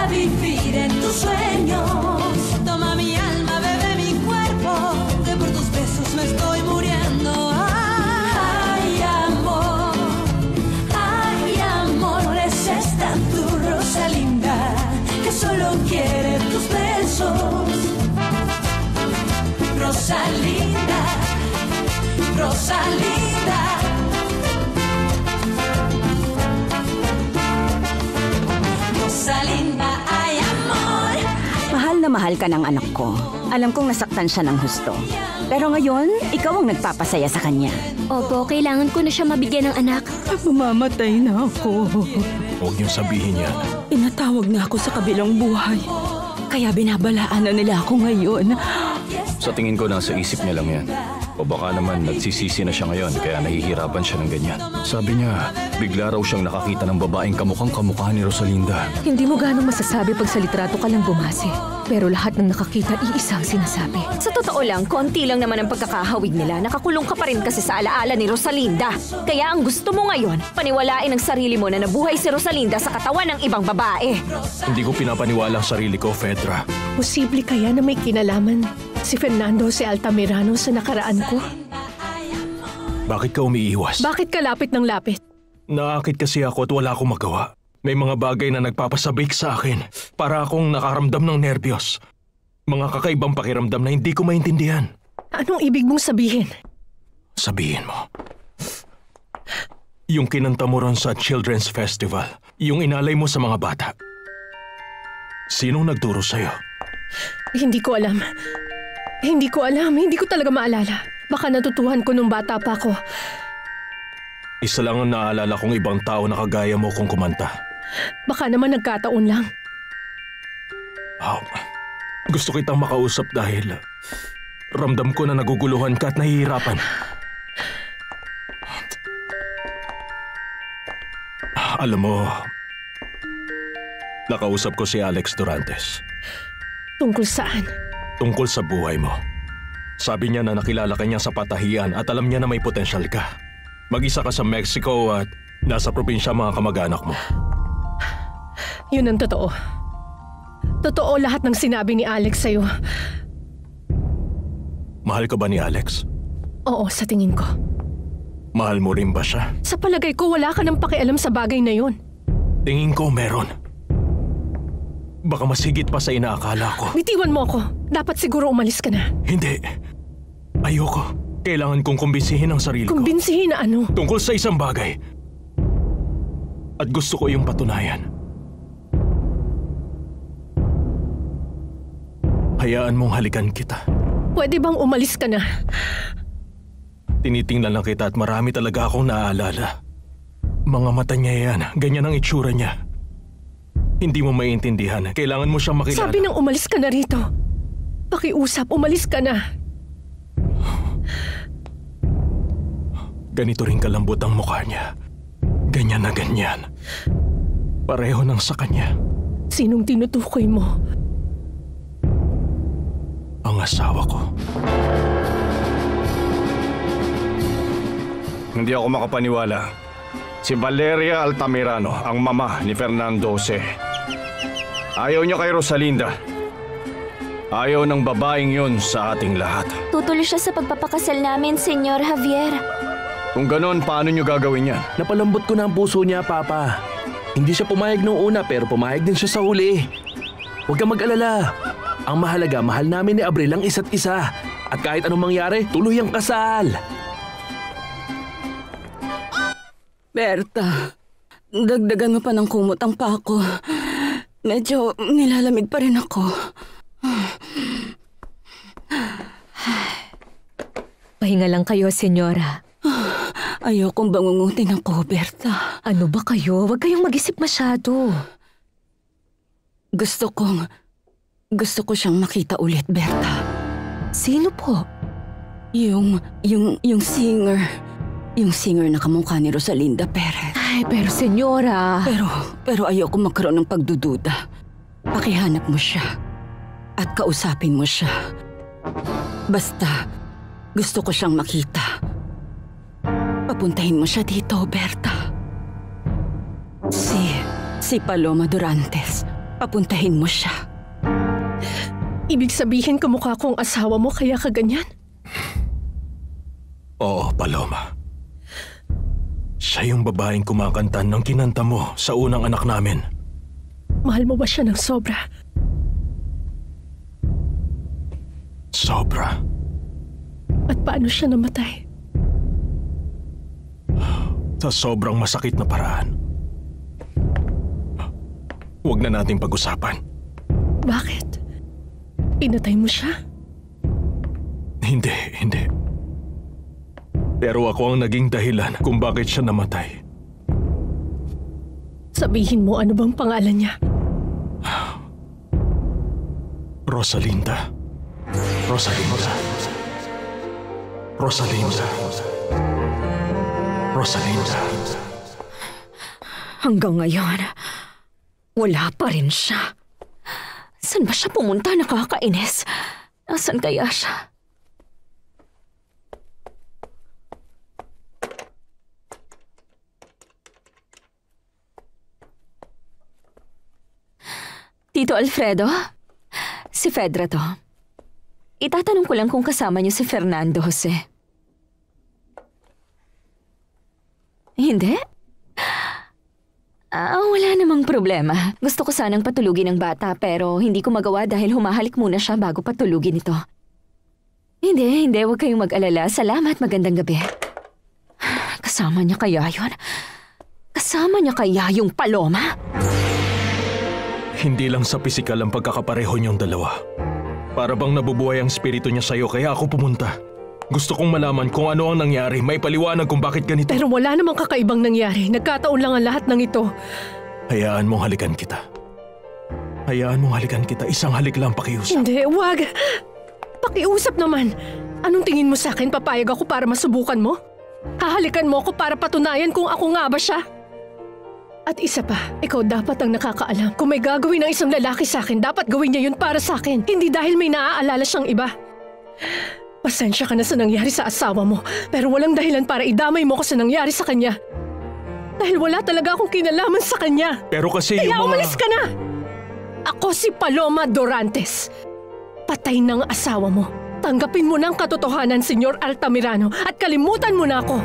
para vivir en tus sueños. Toma mi alma, bebe mi cuerpo, que por tus besos me estoy muriendo. Ay, amor, esa es tan tu Rosalinda, que solo quiere tus besos. Rosalinda, Rosalinda. Rosalinda, ay amor. Mahal na mahal ka ng anak ko. Alam kong nasaktan siya ng husto. Pero ngayon, ikaw ang nagpapasaya sa kanya. Opo, kailangan ko na siya mabigyan ng anak. Mamamatay na ako. Huwag niyong sabihin yan. Pinatawag na ako sa kabilang buhay. Kaya binabalaan na nila ako ngayon. Sa tingin ko nasa isip niya lang yan. O baka naman nagsisisi na siya ngayon kaya nahihirapan siya ng ganyan. Sabi niya, bigla raw siyang nakakita ng babaeng kamukhang-kamukha ni Rosalinda. Hindi mo ganong masasabi pag sa litrato ka lang bumase. Pero lahat ng nakakita, iisang sinasabi. Sa totoo lang, konti lang naman ang pagkakahawig nila. Nakakulong ka pa rin kasi sa alaala ni Rosalinda. Kaya ang gusto mo ngayon, paniwalain ang sarili mo na nabuhay si Rosalinda sa katawan ng ibang babae. Hindi ko pinapaniwala ang sarili ko, Fedra. Posible kaya na may kinalaman si Fernando si Altamirano sa nakaraan ko? Bakit ka umiiwas? Bakit ka lapit ng lapit? Naakit kasi ako at wala akong magawa. May mga bagay na nagpapasabik sa akin para akong nakaramdam ng nerbiyos. Mga kakaibang pakiramdam na hindi ko maintindihan. Anong ibig mong sabihin? Sabihin mo. Yung kinanta mo ron sa Children's Festival, yung inalay mo sa mga bata. Sinong nagturo sa'yo? Hindi ko alam. Hindi ko talaga maalala. Baka natutuhan ko nung bata pa ako. Isa lang ang naalala kong ibang tao na kagaya mo kung kumanta. Baka naman nagkataon lang. Gusto kitang makausap dahil ramdam ko na naguguluhan ka at nahihirapan. Alam mo, nakausap ko si Alex Durantes. Tungkol saan? Tungkol sa buhay mo. Sabi niya na nakilala ka niya sa patahian at alam niya na may potensyal ka. Mag-isa ka sa Mexico at nasa probinsya mga kamag-anak mo. Yun ang totoo. Totoo lahat ng sinabi ni Alex sa'yo. Mahal ka ba ni Alex? Oo, sa tingin ko. Mahal mo rin ba siya? Sa palagay ko, wala ka ng pakialam sa bagay na yun. Tingin ko meron. Baka mas higit pa sa inaakala ko. Bitiwan mo ako. Dapat siguro umalis ka na. Hindi. Ayoko. Kailangan kong kumbinsihin ang sarili ko. Kumbinsihin na ano? Tungkol sa isang bagay. At gusto ko yung patunayan. Hayaan mong halikan kita. Pwede bang umalis ka na? Tinitingnan lang kita at marami talaga akong naaalala. Mga mata niya yan. Ganyan ang itsura niya. Hindi mo maiintindihan. Kailangan mo siyang makilala. Sabi nang umalis ka na rito. Pakiusap, umalis ka na. Ganito rin kalambot ang mukha niya. Ganyan na ganyan. Pareho nang sa kanya. Sinong tinutukoy mo? Ang asawa ko. Hindi ako makapaniwala. Si Valeria Altamirano, ang mama ni Fernando Jose. Ayaw niya kay Rosalinda. Ayaw ng babaeng yun sa ating lahat. Tutuloy siya sa pagpapakasal namin, Senyor Javier. Kung ganon, paano niyo gagawin yan? Napalambot ko na ang puso niya, Papa. Hindi siya pumayag noong una pero pumayag din siya sa huli. Huwag kang mag-alala. Ang mahalaga, mahal namin ni Abril ang isa't isa. At kahit anong mangyari, tuloy ang kasal. Berta, dagdagan mo pa ng kumot ang pako. Medyo nilalamig pa rin ako. Pahinga lang kayo, senyora. Ayokong bangungutin ako, Berta. Ano ba kayo? Huwag kayong mag-isip masyado. Gusto ko siyang makita ulit, Berta. Sino po? Yung singer. Yung singer na kamukha ni Rosalinda Perez. Ay, pero senyora. Pero ayoko magkaroon ng pagdududa. Pakihanap mo siya. At kausapin mo siya. Basta, gusto ko siyang makita. Papuntahin mo siya dito, Berta. Si Paloma Durantes. Papuntahin mo siya. Ibig sabihin kamukha ko ang asawa mo kaya ka ganyan? Oo, Paloma. Siya yung babaeng kumakanta ng kinanta mo sa unang anak namin. Mahal mo ba siya ng sobra? Sobra. At paano siya namatay? Sa sobrang masakit na paraan. Huwag na nating pag-usapan. Bakit? Pinatay mo siya? Hindi. Pero ako ang naging dahilan kung bakit siya namatay. Sabihin mo ano bang pangalan niya? Rosalinda. Hanggang ngayon, wala pa rin siya. Saan ba siya pumunta? Nakakainis. Nasaan kaya siya? Tito Alfredo? Si Fedra to. Itatanong ko lang kung kasama niyo si Fernando Jose. Hindi? Wala namang problema. Gusto ko sanang patulugin ang bata pero hindi ko magawa dahil humahalik muna siya bago patulugin ito. Hindi. Huwag kayong mag-alala. Salamat. Magandang gabi. Kasama niya kaya yun? Kasama niya kaya yung Paloma? Hindi lang sa pisikal ang pagkakapareho niyong dalawa. Para bang nabubuhay ang spirito niya sa'yo kaya ako pumunta. Gusto kong malaman kung ano ang nangyari. May paliwanag kung bakit ganito. Pero wala namang kakaibang nangyari. Nagkataon lang ang lahat ng ito. Hayaan mong halikan kita. Isang halik lang pakiusap. Hindi, wag. Pakiusap naman. Anong tingin mo sa akin? Papayag ako para masubukan mo? Hahalikan mo ako para patunayan kung ako nga ba siya? At isa pa, ikaw dapat ang nakakaalam. Kung may gagawin ng isang lalaki sa akin, dapat gawin niya yun para sa akin. Hindi dahil may naaalala siyang iba. Pasensya ka na sa nangyari sa asawa mo, pero walang dahilan para idamay mo ko sa nangyari sa kanya. Dahil wala talaga akong kinalaman sa kanya. Pero kasi yung Kaya umalis ka na! Ako si Paloma Dorantes. Patay ng asawa mo. Tanggapin mo ng katotohanan, Senyor Altamirano, at kalimutan mo na ako.